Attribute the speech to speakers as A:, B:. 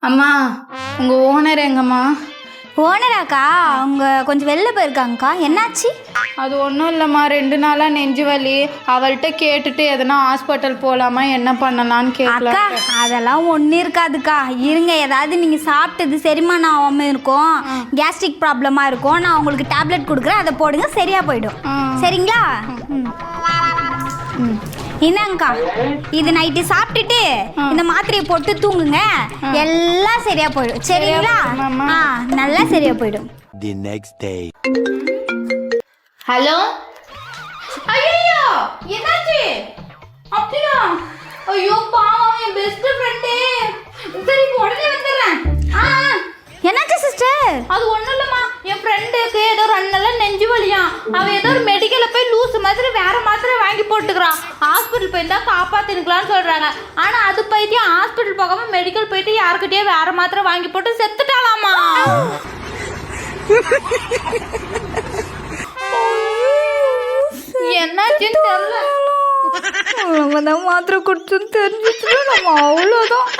A: அம்மா உங்கள் ஓனர் எங்கம்மா?
B: ஓனராக்கா அவங்க கொஞ்சம் வெளில போயிருக்காங்கக்கா. என்னாச்சு?
A: அது ஒன்றும் இல்லைம்மா, 2 நாளாக நெஞ்சு வலி. அவள்கிட்ட கேட்டுட்டு எதனா ஹாஸ்பிட்டல் போகலாமா, என்ன பண்ணலான்னு கேட்கலாம்.
B: அக்கா அதெல்லாம் ஒன்றும் இருக்காதுக்கா. இருங்க, ஏதாவது நீங்கள் சாப்பிட்டது செரிமானம் ஆகாமல் இருக்கும், கேஸ்ட்ரிக் ப்ராப்ளமாக இருக்கும். நான் உங்களுக்கு டேப்லெட் கொடுக்குறேன், அதை போடுங்க, சரியாக போயிடும். சரிங்களா? என்னங்கக்கா, இது நைட்டு சாப்பிட்டுட்டு இந்த மாத்திரையை போட்டு தூங்குங்க, எல்லாம் சரியா போயிடும். சரிங்களா? நல்லா சரியா போயிடும்.
C: The next day.
A: ஹலோ. ஐயோ என்னாச்சு? அப்படியா? ஐயோ பாவம், என் பெஸ்ட் ஃப்ரெண்டு. சரி இப்போ உடனே வந்துடுறேன்.
B: என்னாச்சு சிஸ்டர்?
A: அது ஒன்றும் இல்லைம்மா, என் ஃப்ரெண்டுக்கு ஏதோ 2 நாளாக நெஞ்சு வலியாம். அவள் ஏதோ ஒரு மெடிக்கலில் போய் லூஸ் மாதிரி வேறு மாத்திரை வாங்கி போட்டுக்கிறான். ஹாஸ்பிட்டல் போயிருந்தா காப்பாற்றிருக்கலான்னு சொல்கிறாங்க. ஆனால் அது பைத்தியம் ஹாஸ்பிட்டல் போகாமல் மெடிக்கல் போயிட்டு யாருக்கிட்டேயே வேறு மாத்திரை வாங்கி போட்டு செத்துட்டாலாமா. என்னாச்சுன்னு தெரியல.
B: நம்ம தான் மாத்திரை குடிச்சோன்னு தெரிஞ்சிச்சுன்னா நம்ம அவ்வளோதான்.